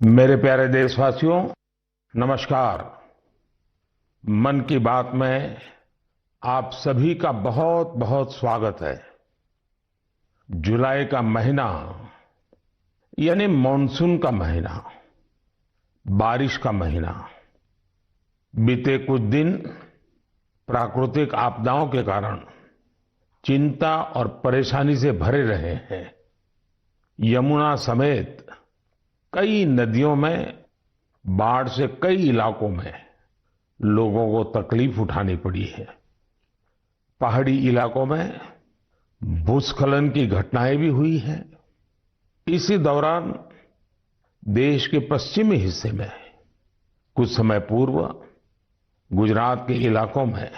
मेरे प्यारे देशवासियों, नमस्कार। मन की बात में आप सभी का बहुत बहुत स्वागत है। जुलाई का महीना यानी मॉनसून का महीना, बारिश का महीना। बीते कुछ दिन प्राकृतिक आपदाओं के कारण चिंता और परेशानी से भरे रहे हैं। यमुना समेत कई नदियों में बाढ़ से कई इलाकों में लोगों को तकलीफ उठानी पड़ी है। पहाड़ी इलाकों में भूस्खलन की घटनाएं भी हुई हैं। इसी दौरान देश के पश्चिमी हिस्से में कुछ समय पूर्व गुजरात के इलाकों में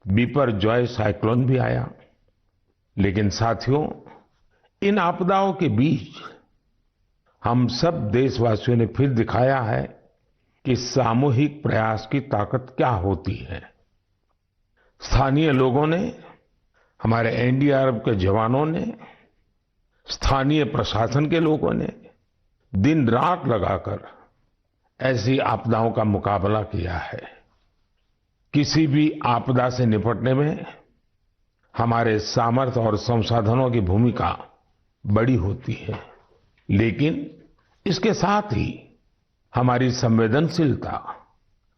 बिपरजॉय साइक्लोन भी आया। लेकिन साथियों, इन आपदाओं के बीच हम सब देशवासियों ने फिर दिखाया है कि सामूहिक प्रयास की ताकत क्या होती है। स्थानीय लोगों ने, हमारे एनडीआरएफ के जवानों ने, स्थानीय प्रशासन के लोगों ने दिन रात लगाकर ऐसी आपदाओं का मुकाबला किया है। किसी भी आपदा से निपटने में हमारे सामर्थ्य और संसाधनों की भूमिका बड़ी होती है, लेकिन इसके साथ ही हमारी संवेदनशीलता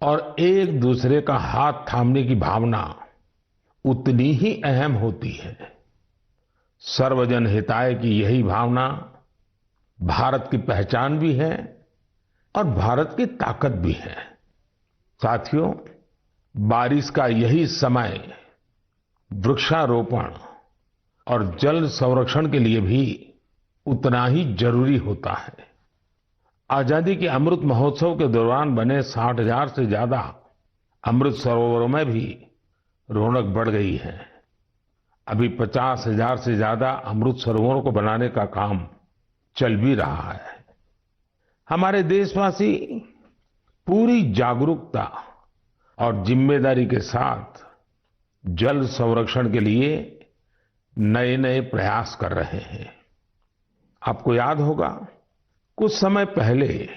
और एक दूसरे का हाथ थामने की भावना उतनी ही अहम होती है। सर्वजन हिताय की यही भावना भारत की पहचान भी है और भारत की ताकत भी है। साथियों, बारिश का यही समय वृक्षारोपण और जल संरक्षण के लिए भी उतना ही जरूरी होता है। आजादी के अमृत महोत्सव के दौरान बने 60,000 से ज्यादा अमृत सरोवरों में भी रौनक बढ़ गई है। अभी 50,000 से ज्यादा अमृत सरोवरों को बनाने का काम चल भी रहा है। हमारे देशवासी पूरी जागरूकता और जिम्मेदारी के साथ जल संरक्षण के लिए नए नए प्रयास कर रहे हैं। आपको याद होगा, कुछ समय पहले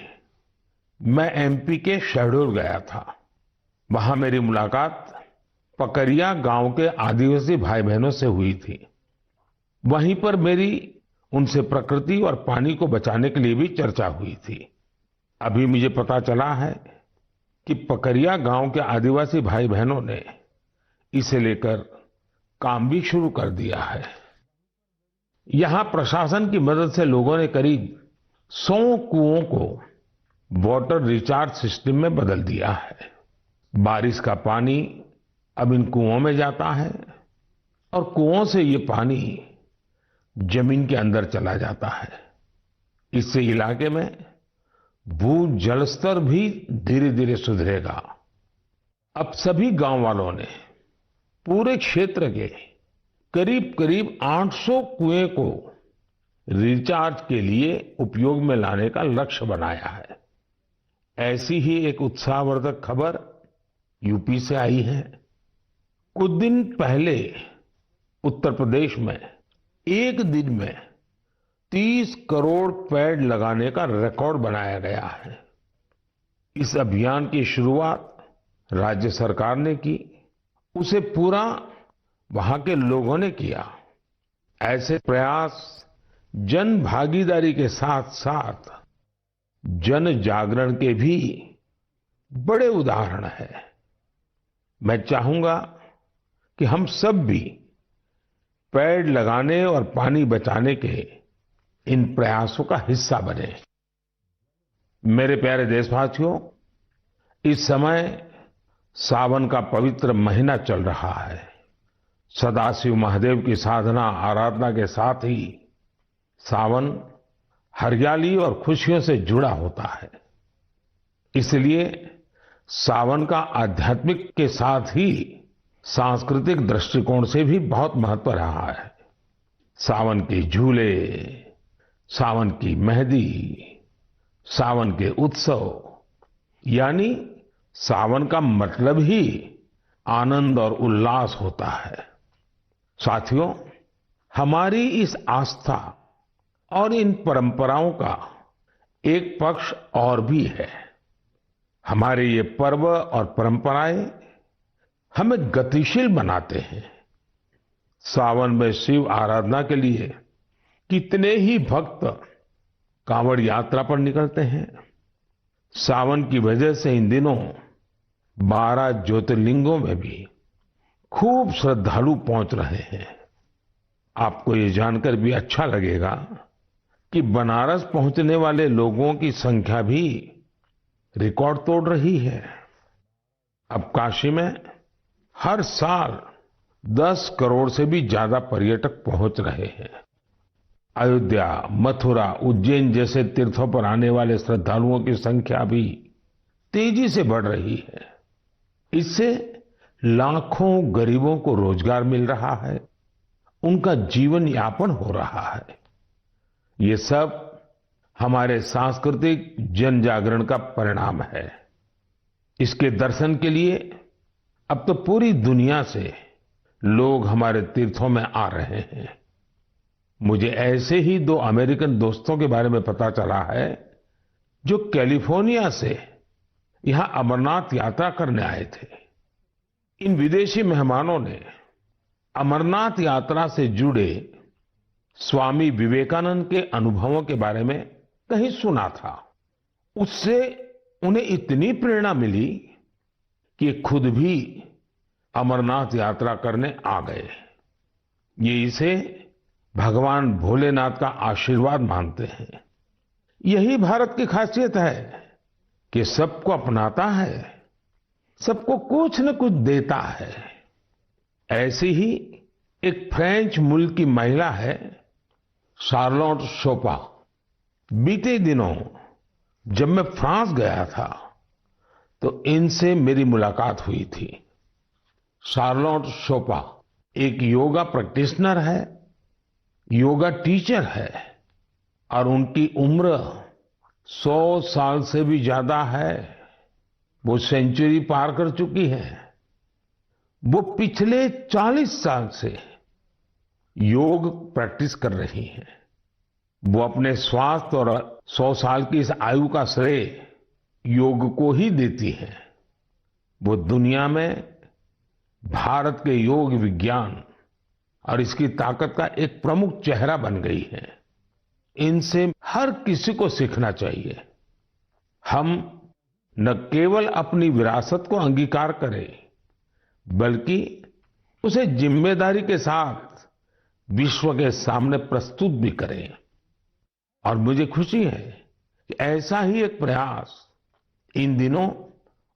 मैं एमपी के शहडोल गया था। वहां मेरी मुलाकात पकरिया गांव के आदिवासी भाई बहनों से हुई थी। वहीं पर मेरी उनसे प्रकृति और पानी को बचाने के लिए भी चर्चा हुई थी। अभी मुझे पता चला है कि पकरिया गांव के आदिवासी भाई बहनों ने इसे लेकर काम भी शुरू कर दिया है। यहां प्रशासन की मदद से लोगों ने करीब 100 कुओं को वाटर रिचार्ज सिस्टम में बदल दिया है। बारिश का पानी अब इन कुओं में जाता है और कुओं से ये पानी जमीन के अंदर चला जाता है। इससे इलाके में भू जल स्तर भी धीरे धीरे सुधरेगा। अब सभी गांव वालों ने पूरे क्षेत्र के करीब करीब 800 कुएं को रिचार्ज के लिए उपयोग में लाने का लक्ष्य बनाया है। ऐसी ही एक उत्साहवर्धक खबर यूपी से आई है। कुछ दिन पहले उत्तर प्रदेश में एक दिन में 30 करोड़ पेड़ लगाने का रिकॉर्ड बनाया गया है। इस अभियान की शुरुआत राज्य सरकार ने की, उसे पूरा वहां के लोगों ने किया। ऐसे प्रयास जन भागीदारी के साथ साथ जन जागरण के भी बड़े उदाहरण हैं। मैं चाहूंगा कि हम सब भी पेड़ लगाने और पानी बचाने के इन प्रयासों का हिस्सा बने। मेरे प्यारे देशवासियों, इस समय सावन का पवित्र महीना चल रहा है। सदाशिव महादेव की साधना आराधना के साथ ही सावन हरियाली और खुशियों से जुड़ा होता है। इसलिए सावन का आध्यात्मिक के साथ ही सांस्कृतिक दृष्टिकोण से भी बहुत महत्व रहा है। सावन के झूले, सावन की मेहंदी, सावन के उत्सव, यानी सावन का मतलब ही आनंद और उल्लास होता है। साथियों, हमारी इस आस्था और इन परंपराओं का एक पक्ष और भी है। हमारे ये पर्व और परंपराएं हमें गतिशील बनाते हैं। सावन में शिव आराधना के लिए कितने ही भक्त कांवड़ यात्रा पर निकलते हैं। सावन की वजह से इन दिनों 12 ज्योतिर्लिंगों में भी खूब श्रद्धालु पहुंच रहे हैं। आपको ये जानकर भी अच्छा लगेगा कि बनारस पहुंचने वाले लोगों की संख्या भी रिकॉर्ड तोड़ रही है। अब काशी में हर साल 10 करोड़ से भी ज्यादा पर्यटक पहुंच रहे हैं। अयोध्या, मथुरा, उज्जैन जैसे तीर्थों पर आने वाले श्रद्धालुओं की संख्या भी तेजी से बढ़ रही है। इससे लाखों गरीबों को रोजगार मिल रहा है, उनका जीवन यापन हो रहा है। ये सब हमारे सांस्कृतिक जन जागरण का परिणाम है। इसके दर्शन के लिए अब तो पूरी दुनिया से लोग हमारे तीर्थों में आ रहे हैं। मुझे ऐसे ही 2 अमेरिकन दोस्तों के बारे में पता चला है जो कैलिफोर्निया से यहां अमरनाथ यात्रा करने आए थे। इन विदेशी मेहमानों ने अमरनाथ यात्रा से जुड़े स्वामी विवेकानंद के अनुभवों के बारे में कहीं सुना था। उससे उन्हें इतनी प्रेरणा मिली कि खुद भी अमरनाथ यात्रा करने आ गए। ये इसे भगवान भोलेनाथ का आशीर्वाद मानते हैं। यही भारत की खासियत है कि सबको अपनाता है, सबको कुछ न कुछ देता है। ऐसी ही एक फ्रेंच मूल की महिला है शार्लोट शोपा। बीते दिनों जब मैं फ्रांस गया था तो इनसे मेरी मुलाकात हुई थी। शार्लोट शोपा एक योगा प्रैक्टिशनर है, योगा टीचर है और उनकी उम्र 100 साल से भी ज्यादा है। वो सेंचुरी पार कर चुकी है। वो पिछले 40 साल से योग प्रैक्टिस कर रही हैं। वो अपने स्वास्थ्य और 100 साल की इस आयु का श्रेय योग को ही देती हैं। वो दुनिया में भारत के योग विज्ञान और इसकी ताकत का एक प्रमुख चेहरा बन गई है। इनसे हर किसी को सीखना चाहिए। हम न केवल अपनी विरासत को अंगीकार करें, बल्कि उसे जिम्मेदारी के साथ विश्व के सामने प्रस्तुत भी करें। और मुझे खुशी है कि ऐसा ही एक प्रयास इन दिनों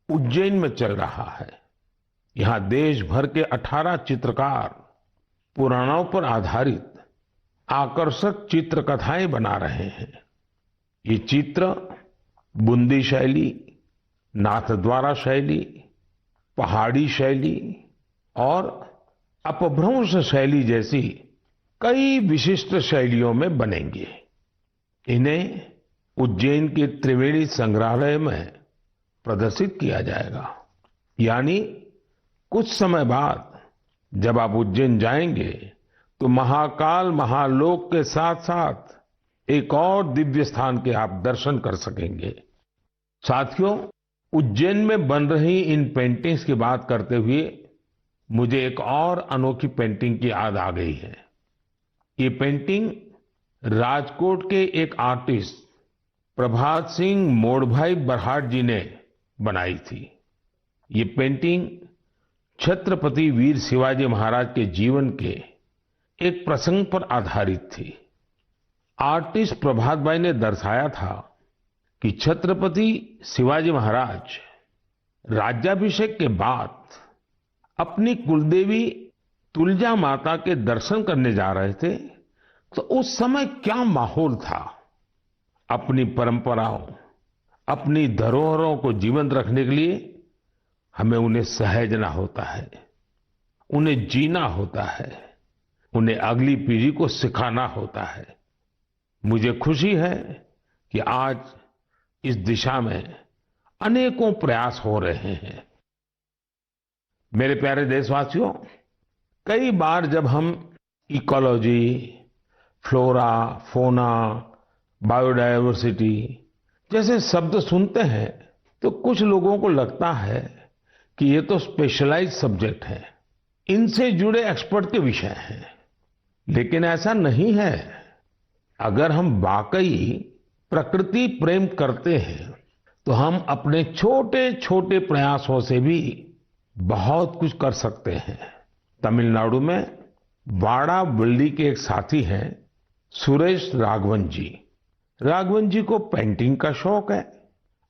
उज्जैन में चल रहा है। यहां देश भर के 18 चित्रकार पुराणों पर आधारित आकर्षक चित्र कथाएं बना रहे हैं। ये चित्र बूंदी शैली, नाथद्वारा शैली, पहाड़ी शैली और अपभ्रंश शैली जैसी कई विशिष्ट शैलियों में बनेंगे। इन्हें उज्जैन के त्रिवेणी संग्रहालय में प्रदर्शित किया जाएगा। यानी कुछ समय बाद जब आप उज्जैन जाएंगे तो महाकाल महालोक के साथ साथ एक और दिव्य स्थान के आप दर्शन कर सकेंगे। साथियों, उज्जैन में बन रही इन पेंटिंग्स की बात करते हुए मुझे एक और अनोखी पेंटिंग की याद आ गई है। ये पेंटिंग राजकोट के एक आर्टिस्ट प्रभात सिंह मोडभाई बरहाट जी ने बनाई थी। ये पेंटिंग छत्रपति वीर शिवाजी महाराज के जीवन के एक प्रसंग पर आधारित थी। आर्टिस्ट प्रभात भाई ने दर्शाया था कि छत्रपति शिवाजी महाराज राज्याभिषेक के बाद अपनी कुलदेवी तुलजा माता के दर्शन करने जा रहे थे, तो उस समय क्या माहौल था। अपनी परंपराओं, अपनी धरोहरों को जीवंत रखने के लिए हमें उन्हें सहेजना होता है, उन्हें जीना होता है, उन्हें अगली पीढ़ी को सिखाना होता है। मुझे खुशी है कि आज इस दिशा में अनेकों प्रयास हो रहे हैं। मेरे प्यारे देशवासियों, कई बार जब हम इकोलॉजी, फ्लोरा, फौना, बायोडायवर्सिटी जैसे शब्द सुनते हैं तो कुछ लोगों को लगता है कि ये तो स्पेशलाइज्ड सब्जेक्ट है, इनसे जुड़े एक्सपर्ट के विषय हैं। लेकिन ऐसा नहीं है। अगर हम वाकई प्रकृति प्रेम करते हैं तो हम अपने छोटे छोटे प्रयासों से भी बहुत कुछ कर सकते हैं। तमिलनाडु में वाड़ावल्ली के एक साथी हैं सुरेश राघवन जी। राघवन जी को पेंटिंग का शौक है।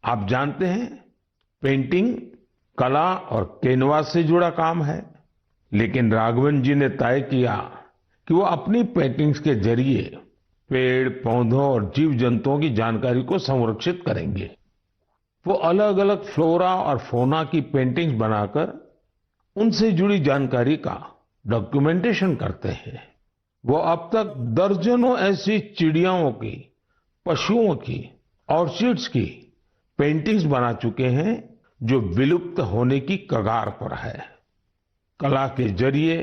आप जानते हैं, पेंटिंग कला और कैनवास से जुड़ा काम है। लेकिन राघवन जी ने तय किया कि वो अपनी पेंटिंग्स के जरिए पेड़ पौधों और जीव जंतुओं की जानकारी को संरक्षित करेंगे। वो अलग अलग फ्लोरा और फौना की पेंटिंग्स बनाकर उनसे जुड़ी जानकारी का डॉक्यूमेंटेशन करते हैं। वो अब तक दर्जनों ऐसी चिड़ियाओं की, पशुओं की, ऑर्चिड्स की पेंटिंग्स बना चुके हैं जो विलुप्त होने की कगार पर है। कला के जरिए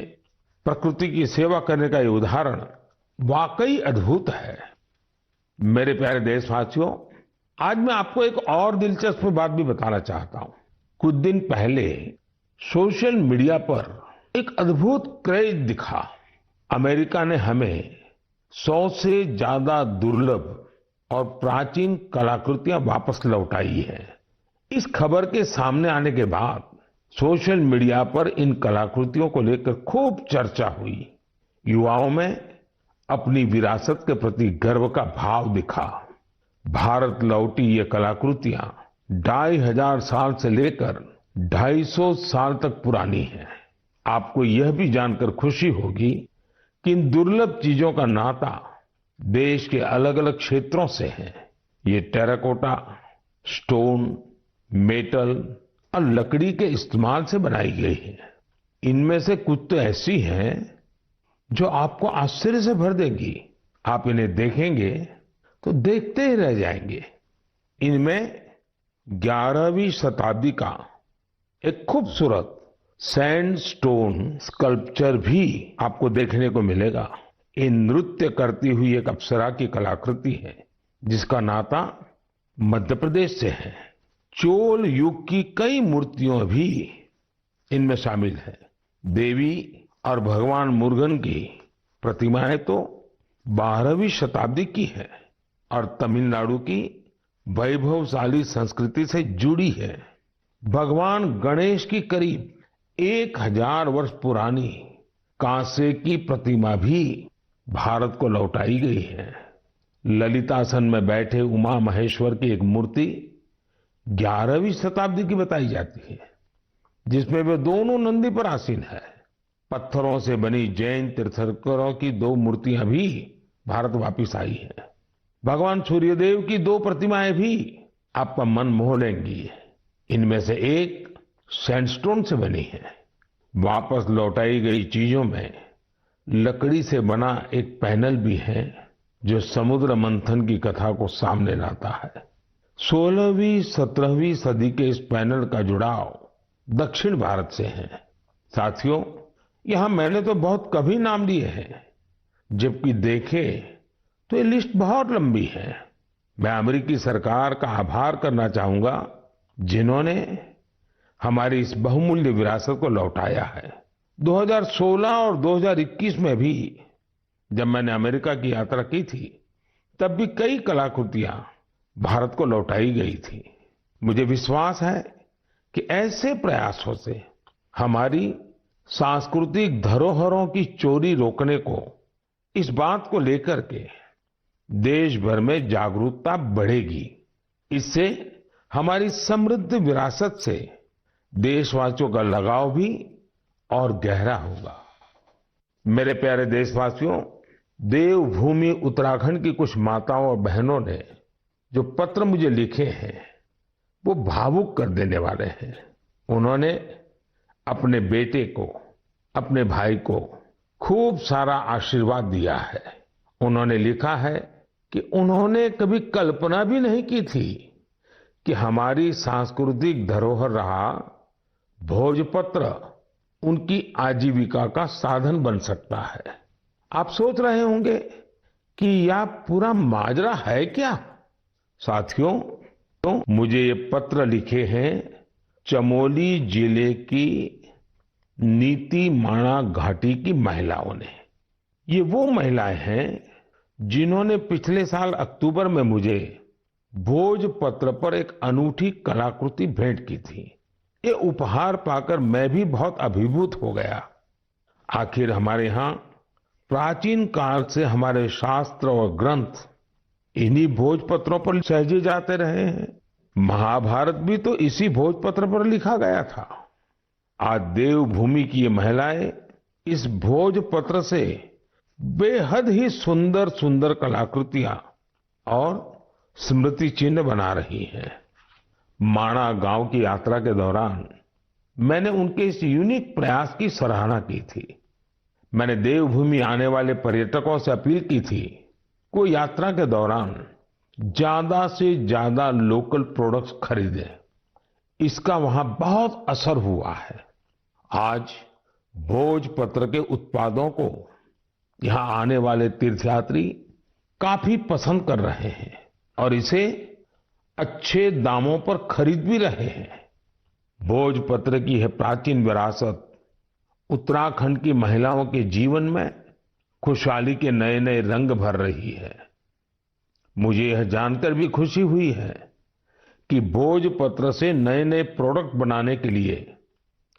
प्रकृति की सेवा करने का ये उदाहरण वाकई अद्भुत है। मेरे प्यारे देशवासियों, आज मैं आपको एक और दिलचस्प बात भी बताना चाहता हूं। कुछ दिन पहले सोशल मीडिया पर एक अद्भुत क्रेज दिखा। अमेरिका ने हमें 100 से ज्यादा दुर्लभ और प्राचीन कलाकृतियां वापस लौटाई है। इस खबर के सामने आने के बाद सोशल मीडिया पर इन कलाकृतियों को लेकर खूब चर्चा हुई। युवाओं में अपनी विरासत के प्रति गर्व का भाव दिखा। भारत लौटी ये कलाकृतियां 2500 साल से लेकर 250 साल तक पुरानी हैं। आपको यह भी जानकर खुशी होगी कि इन दुर्लभ चीजों का नाता देश के अलग अलग क्षेत्रों से है। ये टेराकोटा, स्टोन, मेटल और लकड़ी के इस्तेमाल से बनाई गई है। इनमें से कुछ तो ऐसी हैं जो आपको आश्चर्य से भर देंगी। आप इन्हें देखेंगे तो देखते ही रह जाएंगे। इनमें 11वीं शताब्दी का एक खूबसूरत सैंडस्टोन स्कल्पचर भी आपको देखने को मिलेगा। ये नृत्य करती हुई एक अप्सरा की कलाकृति है जिसका नाता मध्य प्रदेश से है। चोल युग की कई मूर्तियां भी इनमें शामिल है। देवी और भगवान मुर्गन की प्रतिमाएं तो 12वीं शताब्दी की है और तमिलनाडु की वैभवशाली संस्कृति से जुड़ी है। भगवान गणेश की करीब 1000 वर्ष पुरानी कांसे की प्रतिमा भी भारत को लौटाई गई है। ललितासन में बैठे उमा महेश्वर की एक मूर्ति 11वीं शताब्दी की बताई जाती है, जिसमें वे दोनों नंदी पर आसीन है। पत्थरों से बनी जैन तीर्थंकरों की 2 मूर्तियां भी भारत वापिस आई हैं। भगवान सूर्यदेव की 2 प्रतिमाएं भी आपका मन मोह लेंगी। इनमें से एक सैंडस्टोन से बनी है। वापस लौटाई गई चीजों में लकड़ी से बना एक पैनल भी है जो समुद्र मंथन की कथा को सामने लाता है। 16वीं 17वीं सदी के इस पैनल का जुड़ाव दक्षिण भारत से है। साथियों, यहां मैंने तो बहुत कभी नाम लिए हैं, जबकि देखें तो ये लिस्ट बहुत लंबी है। मैं अमेरिकी सरकार का आभार करना चाहूंगा जिन्होंने हमारी इस बहुमूल्य विरासत को लौटाया है। 2016 और 2021 में भी जब मैंने अमेरिका की यात्रा की थी, तब भी कई कलाकृतियां भारत को लौटाई गई थी। मुझे विश्वास है कि ऐसे प्रयासों से हमारी सांस्कृतिक धरोहरों की चोरी रोकने को, इस बात को लेकर के देश भर में जागरूकता बढ़ेगी। इससे हमारी समृद्ध विरासत से देशवासियों का लगाव भी और गहरा होगा। मेरे प्यारे देशवासियों, देवभूमि उत्तराखंड की कुछ माताओं और बहनों ने जो पत्र मुझे लिखे हैं वो भावुक कर देने वाले हैं। उन्होंने अपने बेटे को, अपने भाई को खूब सारा आशीर्वाद दिया है। उन्होंने लिखा है कि उन्होंने कभी कल्पना भी नहीं की थी कि हमारी सांस्कृतिक धरोहर रहा भोजपत्र उनकी आजीविका का साधन बन सकता है। आप सोच रहे होंगे कि यह पूरा माजरा है क्या? साथियों, तो मुझे ये पत्र लिखे हैं चमोली जिले की नीति माणा घाटी की महिलाओं ने। ये वो महिलाएं हैं जिन्होंने पिछले साल अक्टूबर में मुझे भोजपत्र पर एक अनूठी कलाकृति भेंट की थी। ये उपहार पाकर मैं भी बहुत अभिभूत हो गया। आखिर हमारे यहाँ प्राचीन काल से हमारे शास्त्र और ग्रंथ इन्हीं भोजपत्रों पर सहेजे जाते रहे हैं। महाभारत भी तो इसी भोजपत्र पर लिखा गया था। आज देवभूमि की ये महिलाएं इस भोजपत्र से बेहद ही सुंदर सुंदर कलाकृतियां और स्मृति चिन्ह बना रही हैं। माणा गांव की यात्रा के दौरान मैंने उनके इस यूनिक प्रयास की सराहना की थी। मैंने देवभूमि आने वाले पर्यटकों से अपील की थी को यात्रा के दौरान ज्यादा से ज्यादा लोकल प्रोडक्ट्स खरीदें। इसका वहां बहुत असर हुआ है। आज भोजपत्र के उत्पादों को यहां आने वाले तीर्थयात्री काफी पसंद कर रहे हैं और इसे अच्छे दामों पर खरीद भी रहे हैं। भोजपत्र की यह प्राचीन विरासत उत्तराखंड की महिलाओं के जीवन में खुशहाली के नए नए रंग भर रही है। मुझे यह जानकर भी खुशी हुई है कि भोजपत्र से नए नए प्रोडक्ट बनाने के लिए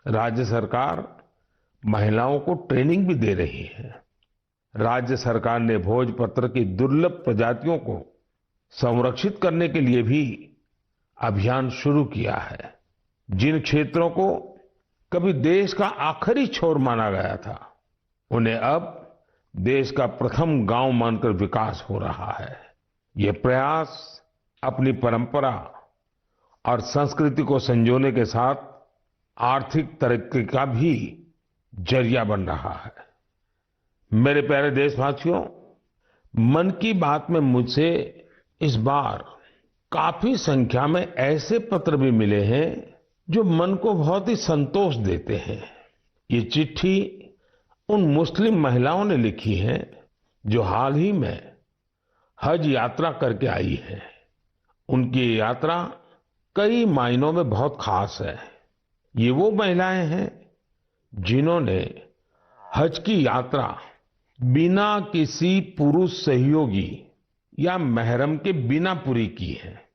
राज्य सरकार महिलाओं को ट्रेनिंग भी दे रही है। राज्य सरकार ने भोजपत्र की दुर्लभ प्रजातियों को संरक्षित करने के लिए भी अभियान शुरू किया है। जिन क्षेत्रों को कभी देश का आखिरी छोर माना गया था, उन्हें अब देश का प्रथम गांव मानकर विकास हो रहा है। ये प्रयास अपनी परंपरा और संस्कृति को संजोने के साथ आर्थिक तरक्की का भी जरिया बन रहा है। मेरे प्यारे देशवासियों, मन की बात में मुझसे इस बार काफी संख्या में ऐसे पत्र भी मिले हैं जो मन को बहुत ही संतोष देते हैं। ये चिट्ठी उन मुस्लिम महिलाओं ने लिखी है जो हाल ही में हज यात्रा करके आई है। उनकी ये यात्रा कई मायनों में बहुत खास है। ये वो महिलाएं हैं जिन्होंने हज की यात्रा बिना किसी पुरुष सहयोगी या महरम के बिना पूरी की है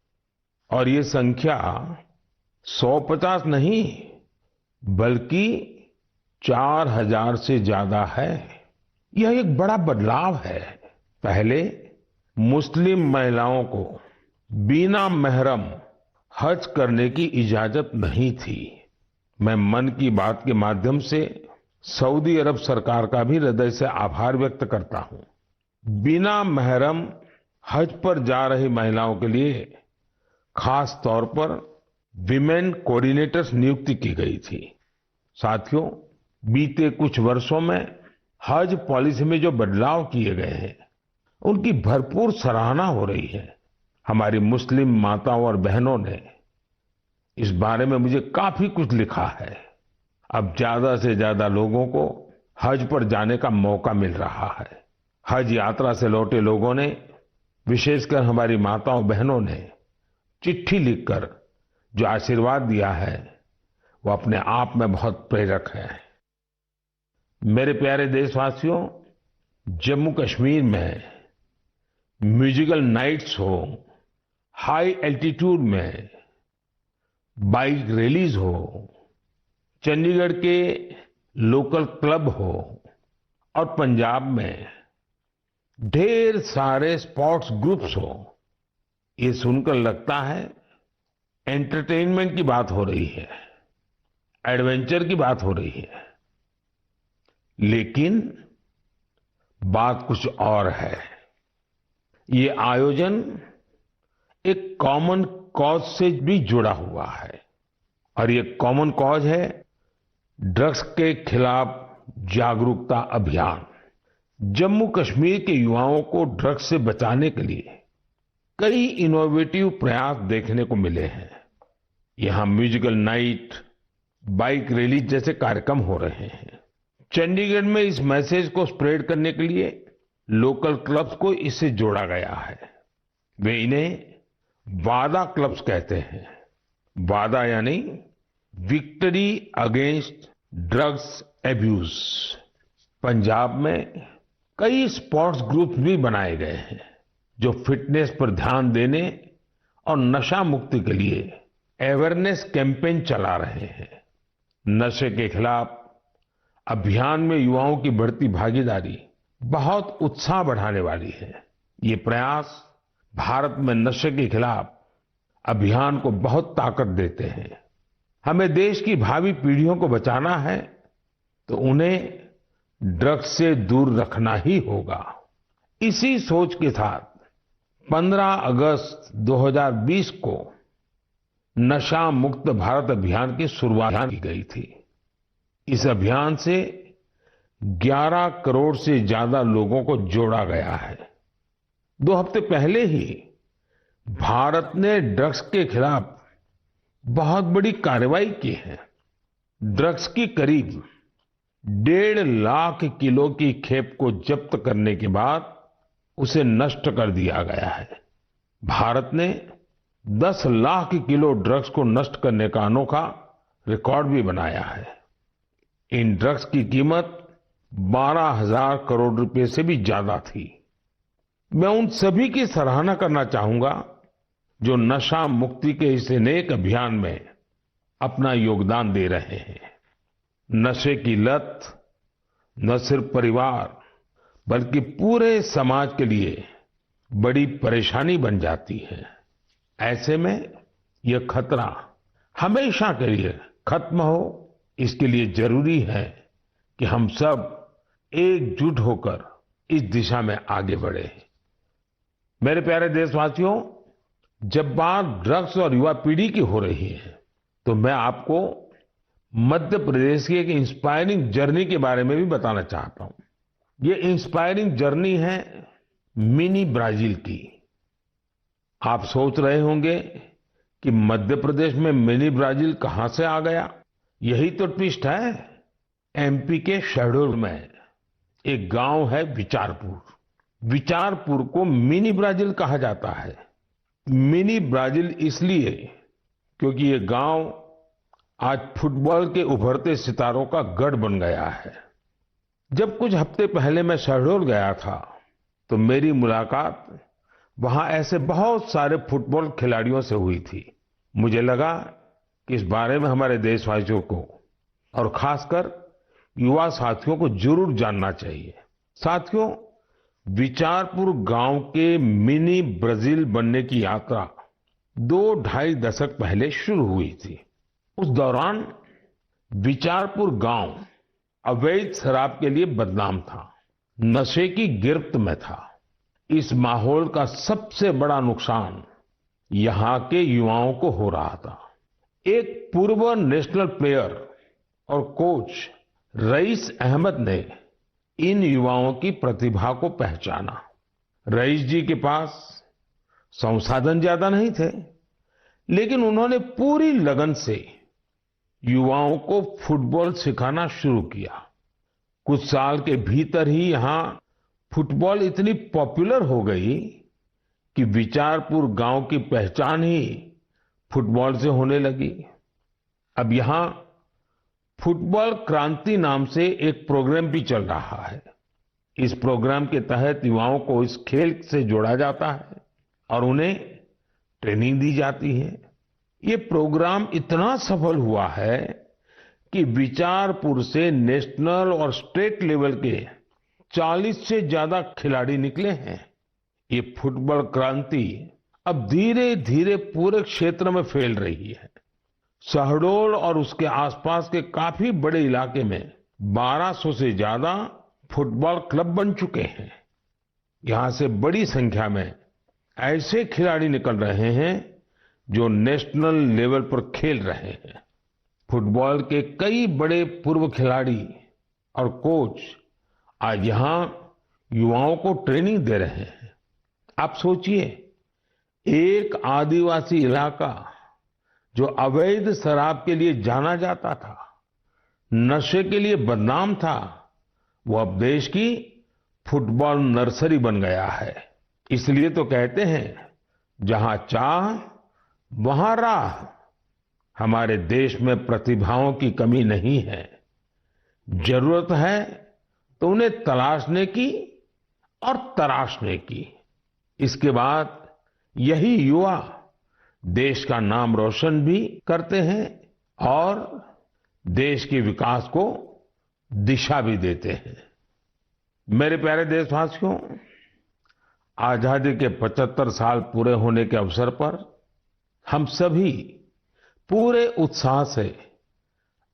और ये संख्या 150 नहीं बल्कि 4000 से ज्यादा है। यह एक बड़ा बदलाव है। पहले मुस्लिम महिलाओं को बिना महरम हज करने की इजाजत नहीं थी। मैं मन की बात के माध्यम से सऊदी अरब सरकार का भी हृदय से आभार व्यक्त करता हूं। बिना महरम हज पर जा रही महिलाओं के लिए खास तौर पर विमेन कोऑर्डिनेटर्स नियुक्ति की गई थी। साथियों, बीते कुछ वर्षों में हज पॉलिसी में जो बदलाव किए गए हैं, उनकी भरपूर सराहना हो रही है। हमारी मुस्लिम माताओं और बहनों ने इस बारे में मुझे काफी कुछ लिखा है। अब ज्यादा से ज्यादा लोगों को हज पर जाने का मौका मिल रहा है। हज यात्रा से लौटे लोगों ने, विशेषकर हमारी माताओं बहनों ने चिट्ठी लिखकर जो आशीर्वाद दिया है, वो अपने आप में बहुत प्रेरक है। मेरे प्यारे देशवासियों, जम्मू कश्मीर में म्यूजिकल नाइट्स हो, हाई एल्टीट्यूड में बाइक रैलीज हो, चंडीगढ़ के लोकल क्लब हो और पंजाब में ढेर सारे स्पोर्ट्स ग्रुप्स हो, ये सुनकर लगता है एंटरटेनमेंट की बात हो रही है, एडवेंचर की बात हो रही है। लेकिन बात कुछ और है। ये आयोजन एक कॉमन कॉज से भी जुड़ा हुआ है और ये कॉमन कॉज है ड्रग्स के खिलाफ जागरूकता अभियान। जम्मू कश्मीर के युवाओं को ड्रग्स से बचाने के लिए कई इनोवेटिव प्रयास देखने को मिले हैं। यहां म्यूजिकल नाइट, बाइक रैली जैसे कार्यक्रम हो रहे हैं। चंडीगढ़ में इस मैसेज को स्प्रेड करने के लिए लोकल क्लब्स को इससे जोड़ा गया है। वे इन्हें वादा क्लब्स कहते हैं। वादा यानी victory against drugs abuse. Punjab में कई स्पोर्ट्स ग्रुप्स भी बनाए गए हैं जो फिटनेस पर ध्यान देने और नशा मुक्ति के लिए अवेयरनेस कैंपेन चला रहे हैं। नशे के खिलाफ अभियान में युवाओं की बढ़ती भागीदारी बहुत उत्साह बढ़ाने वाली है। ये प्रयास भारत में नशे के खिलाफ अभियान को बहुत ताकत देते हैं। हमें देश की भावी पीढ़ियों को बचाना है तो उन्हें ड्रग्स से दूर रखना ही होगा। इसी सोच के साथ 15 अगस्त 2020 को नशा मुक्त भारत अभियान की शुरुआत की गई थी। इस अभियान से 11 करोड़ से ज्यादा लोगों को जोड़ा गया है। 2 हफ्ते पहले ही भारत ने ड्रग्स के खिलाफ बहुत बड़ी कार्रवाई की है। ड्रग्स की करीब 1.5 लाख किलो की खेप को जब्त करने के बाद उसे नष्ट कर दिया गया है। भारत ने 10 लाख किलो ड्रग्स को नष्ट करने का अनोखा रिकॉर्ड भी बनाया है। इन ड्रग्स की कीमत 12,000 करोड़ रुपए से भी ज्यादा थी। मैं उन सभी की सराहना करना चाहूंगा जो नशा मुक्ति के इस नेक अभियान में अपना योगदान दे रहे हैं। नशे की लत न सिर्फ परिवार बल्कि पूरे समाज के लिए बड़ी परेशानी बन जाती है। ऐसे में यह खतरा हमेशा के लिए खत्म हो, इसके लिए जरूरी है कि हम सब एकजुट होकर इस दिशा में आगे बढ़े। मेरे प्यारे देशवासियों, जब बात ड्रग्स और युवा पीढ़ी की हो रही है तो मैं आपको मध्य प्रदेश की एक इंस्पायरिंग जर्नी के बारे में भी बताना चाहता हूं। ये इंस्पायरिंग जर्नी है मिनी ब्राजील की। आप सोच रहे होंगे कि मध्य प्रदेश में मिनी ब्राजील कहां से आ गया। यही तो ट्विस्ट है। एमपी के शहडोल में एक गांव है विचारपुर। विचारपुर को मिनी ब्राजील कहा जाता है। मिनी ब्राजील इसलिए क्योंकि ये गांव आज फुटबॉल के उभरते सितारों का गढ़ बन गया है। जब कुछ हफ्ते पहले मैं शहडोल गया था तो मेरी मुलाकात वहां ऐसे बहुत सारे फुटबॉल खिलाड़ियों से हुई थी। मुझे लगा कि इस बारे में हमारे देशवासियों को और खासकर युवा साथियों को जरूर जानना चाहिए। साथियों, विचारपुर गांव के मिनी ब्राजील बनने की यात्रा 2-2.5 दशक पहले शुरू हुई थी। उस दौरान विचारपुर गांव अवैध शराब के लिए बदनाम था, नशे की गिरफ्त में था। इस माहौल का सबसे बड़ा नुकसान यहां के युवाओं को हो रहा था। एक पूर्व नेशनल प्लेयर और कोच रईस अहमद ने इन युवाओं की प्रतिभा को पहचाना। रईस जी के पास संसाधन ज्यादा नहीं थे, लेकिन उन्होंने पूरी लगन से युवाओं को फुटबॉल सिखाना शुरू किया। कुछ साल के भीतर ही यहां फुटबॉल इतनी पॉपुलर हो गई कि विचारपुर गांव की पहचान ही फुटबॉल से होने लगी। अब यहां फुटबॉल क्रांति नाम से एक प्रोग्राम भी चल रहा है। इस प्रोग्राम के तहत युवाओं को इस खेल से जोड़ा जाता है और उन्हें ट्रेनिंग दी जाती है। ये प्रोग्राम इतना सफल हुआ है कि विचारपुर से नेशनल और स्टेट लेवल के 40 से ज्यादा खिलाड़ी निकले हैं। ये फुटबॉल क्रांति अब धीरे धीरे पूरे क्षेत्र में फैल रही है। शहडोल और उसके आसपास के काफी बड़े इलाके में 1200 से ज्यादा फुटबॉल क्लब बन चुके हैं। यहां से बड़ी संख्या में ऐसे खिलाड़ी निकल रहे हैं जो नेशनल लेवल पर खेल रहे हैं। फुटबॉल के कई बड़े पूर्व खिलाड़ी और कोच आज यहां युवाओं को ट्रेनिंग दे रहे हैं। आप सोचिए, एक आदिवासी इलाका जो अवैध शराब के लिए जाना जाता था, नशे के लिए बदनाम था, वो अब देश की फुटबॉल नर्सरी बन गया है। इसलिए तो कहते हैं जहां चाह वहां राह। हमारे देश में प्रतिभाओं की कमी नहीं है। जरूरत है तो उन्हें तलाशने की और तराशने की। इसके बाद यही युवा देश का नाम रोशन भी करते हैं और देश के विकास को दिशा भी देते हैं। मेरे प्यारे देशवासियों, आजादी के 75 साल पूरे होने के अवसर पर हम सभी पूरे उत्साह से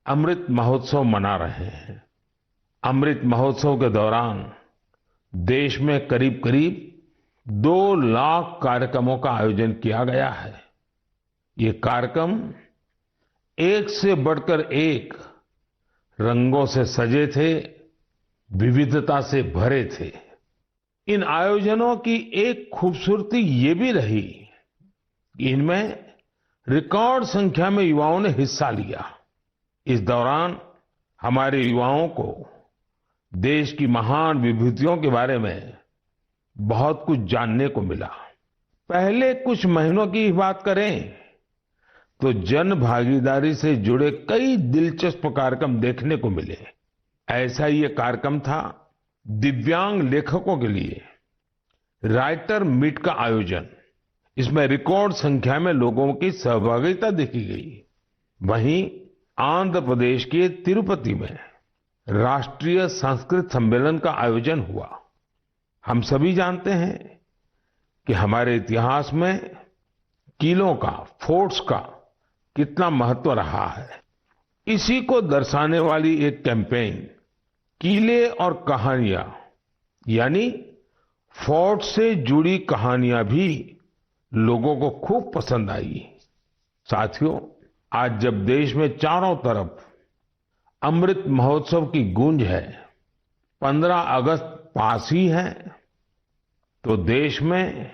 अमृत महोत्सव मना रहे हैं। अमृत महोत्सव के दौरान देश में करीब करीब 2 लाख कार्यक्रमों का आयोजन किया गया है। ये कार्यक्रम एक से बढ़कर एक रंगों से सजे थे, विविधता से भरे थे। इन आयोजनों की एक खूबसूरती ये भी रही कि इनमें रिकॉर्ड संख्या में युवाओं ने हिस्सा लिया। इस दौरान हमारे युवाओं को देश की महान विभूतियों के बारे में बहुत कुछ जानने को मिला। पहले कुछ महीनों की ही बात करें तो जन भागीदारी से जुड़े कई दिलचस्प कार्यक्रम देखने को मिले। ऐसा ही एक कार्यक्रम था दिव्यांग लेखकों के लिए राइटर मीट का आयोजन। इसमें रिकॉर्ड संख्या में लोगों की सहभागिता देखी गई। वहीं आंध्र प्रदेश के तिरुपति में राष्ट्रीय संस्कृत सम्मेलन का आयोजन हुआ। हम सभी जानते हैं कि हमारे इतिहास में किलों का, फोर्ट्स का कितना महत्व रहा है। इसी को दर्शाने वाली एक कैंपेन किले और कहानियां यानी फोर्ट से जुड़ी कहानियां भी लोगों को खूब पसंद आई। साथियों, आज जब देश में चारों तरफ अमृत महोत्सव की गूंज है, 15 अगस्त पास ही है, तो देश में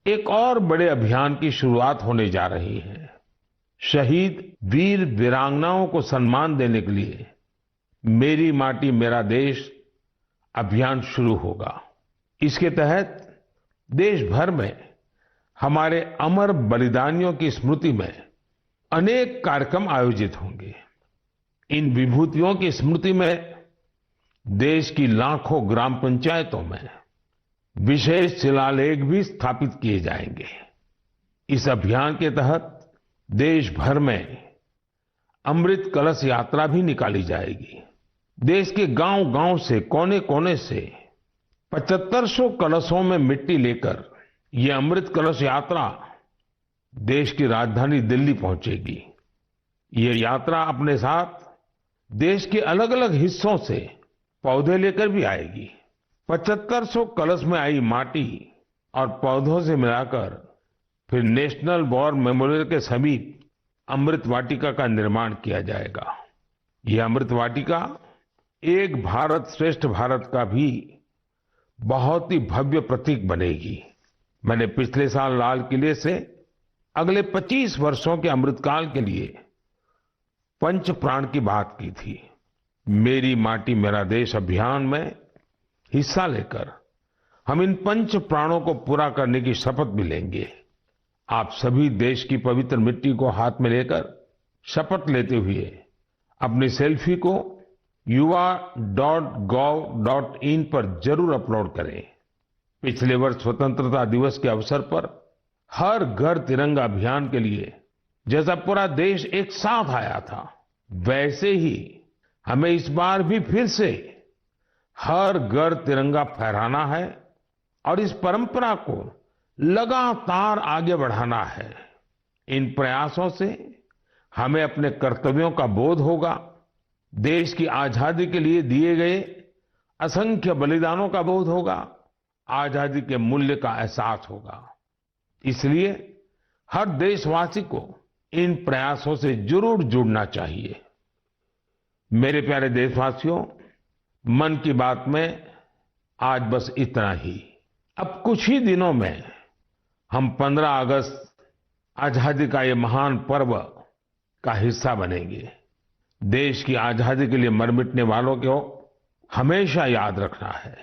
एक और बड़े अभियान की शुरुआत होने जा रही है। शहीद वीर वीरांगनाओं को सम्मान देने के लिए मेरी माटी मेरा देश अभियान शुरू होगा। इसके तहत देश भर में हमारे अमर बलिदानियों की स्मृति में अनेक कार्यक्रम आयोजित होंगे। इन विभूतियों की स्मृति में देश की लाखों ग्राम पंचायतों में विशेष शिलालेख भी स्थापित किए जाएंगे। इस अभियान के तहत देश भर में अमृत कलश यात्रा भी निकाली जाएगी। देश के गांव-गांव से, कोने-कोने से 7500 कलशों में मिट्टी लेकर ये अमृत कलश यात्रा देश की राजधानी दिल्ली पहुंचेगी। ये यात्रा अपने साथ देश के अलग-अलग हिस्सों से पौधे लेकर भी आएगी। 7500 कलश में आई माटी और पौधों से मिलाकर फिर नेशनल वॉर मेमोरियल के समीप अमृत वाटिका का निर्माण किया जाएगा। ये अमृत वाटिका एक भारत श्रेष्ठ भारत का भी बहुत ही भव्य प्रतीक बनेगी। मैंने पिछले साल लाल किले से अगले 25 वर्षों के अमृतकाल के लिए पंच प्राण की बात की थी। मेरी माटी मेरा देश अभियान में हिस्सा लेकर हम इन पंच प्राणों को पूरा करने की शपथ भी लेंगे। आप सभी देश की पवित्र मिट्टी को हाथ में लेकर शपथ लेते हुए अपनी सेल्फी को yuva.gov.in पर जरूर अपलोड करें। पिछले वर्ष स्वतंत्रता दिवस के अवसर पर हर घर तिरंगा अभियान के लिए जैसा पूरा देश एक साथ आया था, वैसे ही हमें इस बार भी फिर से हर घर तिरंगा फहराना है और इस परंपरा को लगातार आगे बढ़ाना है। इन प्रयासों से हमें अपने कर्तव्यों का बोध होगा, देश की आजादी के लिए दिए गए असंख्य बलिदानों का बोध होगा, आजादी के मूल्य का एहसास होगा। इसलिए हर देशवासी को इन प्रयासों से जरूर जुड़ना चाहिए। मेरे प्यारे देशवासियों, मन की बात में आज बस इतना ही। अब कुछ ही दिनों में हम 15 अगस्त आजादी का ये महान पर्व का हिस्सा बनेंगे। देश की आजादी के लिए मर मिटने वालों को हमेशा याद रखना है।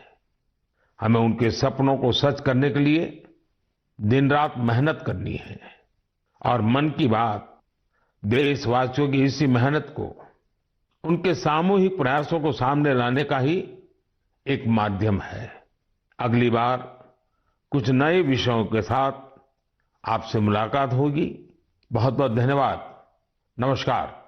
हमें उनके सपनों को सच करने के लिए दिन रात मेहनत करनी है और मन की बात देशवासियों की इसी मेहनत को, उनके सामूहिक प्रयासों को सामने लाने का ही एक माध्यम है। अगली बार कुछ नए विषयों के साथ आपसे मुलाकात होगी। बहुत बहुत धन्यवाद। नमस्कार।